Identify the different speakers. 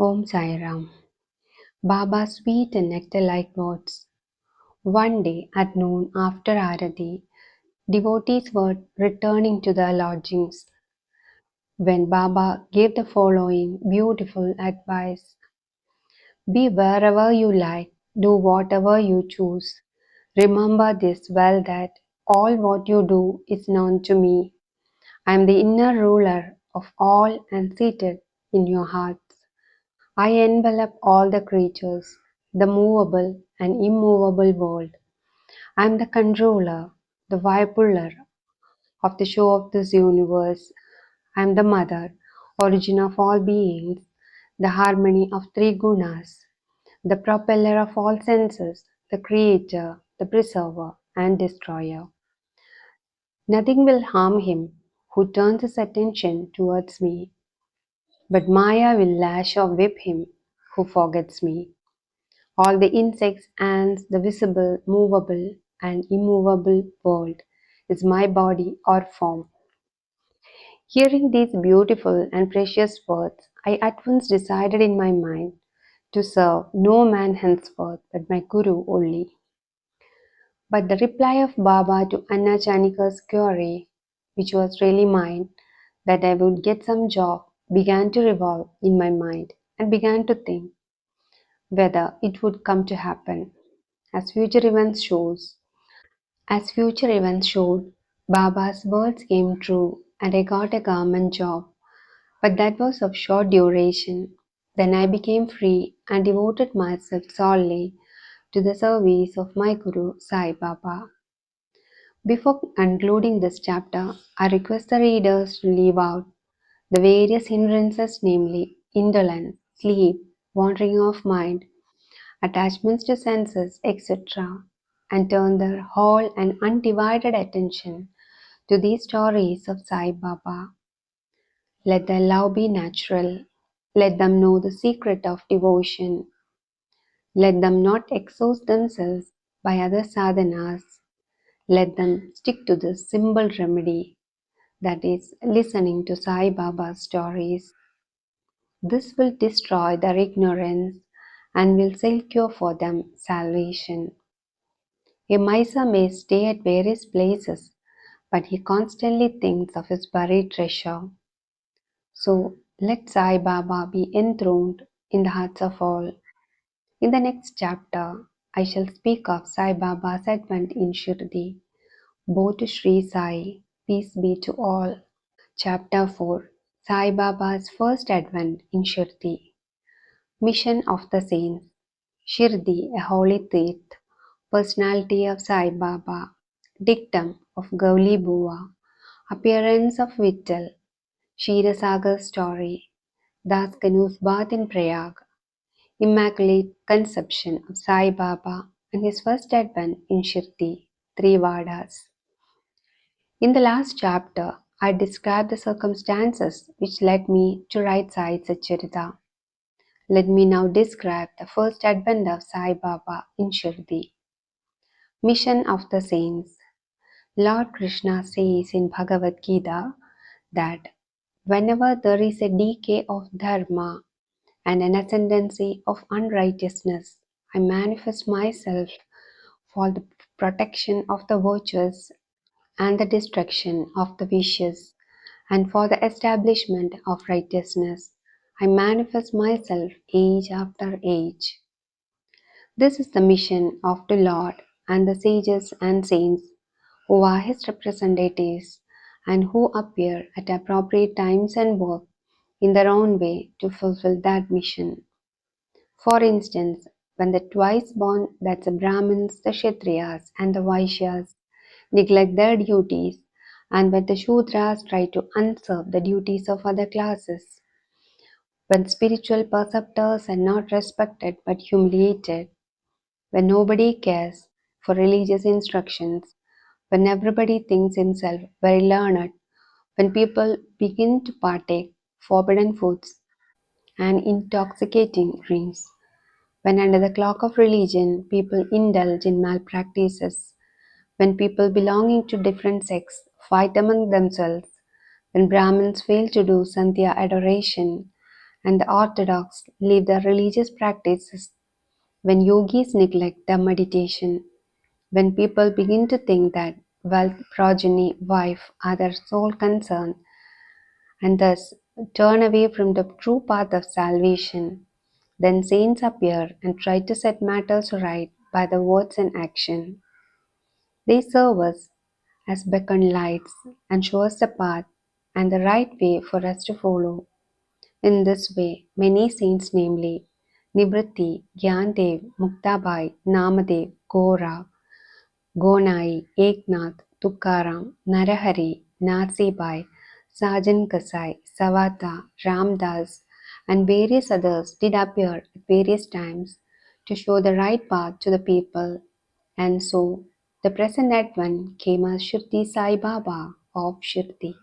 Speaker 1: Om Sai Ram. Baba's sweet and nectar-like words. One day at noon after Arati, devotees were returning to their lodgings when Baba gave the following beautiful advice. Be wherever you like, do whatever you choose. Remember this well that all what you do is known to me. I am the inner ruler of all and seated in your hearts. I envelop all the creatures, the movable and immovable world. I am the controller, the vibe-puller of the show of this universe. I am the mother, origin of all beings, the harmony of three gunas, the propeller of all senses, the creator, the preserver, and destroyer. Nothing will harm him who turns his attention towards me, but Maya will lash or whip him who forgets me. All the insects, ants, the visible, movable, and immovable world is my body or form. Hearing these beautiful and precious words, I at once decided in my mind to serve no man henceforth but my Guru only. But the reply of Baba to Anna Chanika's query, which was really mine, that I would get some job, began to revolve in my mind and began to think whether it would come to happen. As future events shows, As future events showed, Baba's words came true and I got a government job, but that was of short duration. Then I became free and devoted myself solely to the service of my Guru Sai Baba. Before concluding this chapter, I request the readers to leave out the various hindrances, namely indolence, sleep, wandering of mind, attachments to senses, etc., and turn their whole and undivided attention to these stories of Sai Baba. Let their love be natural. Let them know the secret of devotion. Let them not exhaust themselves by other sadhanas. Let them stick to the simple remedy, that is, listening to Sai Baba's stories. This will destroy their ignorance and will secure for them salvation. A miser may stay at various places, but he constantly thinks of his buried treasure. So let Sai Baba be enthroned in the hearts of all. In the next chapter, I shall speak of Sai Baba's advent in Shirdi. Both to Sri Sai, peace be to all. Chapter 4, Sai Baba's first advent in Shirdi. Mission of the Saints. Shirdi, a holy tirth. Personality of Sai Baba. Dictum of Gauli Bua. Appearance of Vittal. Ksheerasagar story. Das Kanu's bath in Prayag. Immaculate Conception of Sai Baba and his first advent in Shirdi. Three Vadas. In the last chapter, I described the circumstances which led me to write Sai Satcharita. Let me now describe the first advent of Sai Baba in Shirdi. Mission of the Saints. Lord Krishna says in Bhagavad Gita that whenever there is a decay of dharma and an ascendancy of unrighteousness, I manifest myself for the protection of the virtuous and the destruction of the vicious, and for the establishment of righteousness. I manifest myself age after age. This is the mission of the Lord and the sages and saints who are his representatives and who appear at appropriate times and work in their own way to fulfill that mission. For instance, when the twice born, that's the Brahmins, the Kshatriyas, and the Vaishyas, neglect their duties, and when the Shudras try to usurp the duties of other classes, when spiritual preceptors are not respected but humiliated, when nobody cares for religious instructions, when everybody thinks himself very learned, when people begin to partake forbidden foods and intoxicating drinks, when under the cloak of religion people indulge in malpractices, when people belonging to different sects fight among themselves, when Brahmins fail to do Sandhya adoration, and the orthodox leave the religious practices, when yogis neglect the meditation, when people begin to think that wealth, progeny, wife are their sole concern, and thus turn away from the true path of salvation, then saints appear and try to set matters right by the words and action. They serve us as beacon lights and show us the path and the right way for us to follow. In this way, many saints, namely Nivritti, Gyandev, Muktabai, Namadev, Gora, Gonai, Eknath, Tukaram, Narahari, Nasibai, Sajan Kasai, Savata, Ramdas, and various others did appear at various times to show the right path to the people, and so the present one came as Shirdi Sai Baba of Shirdi.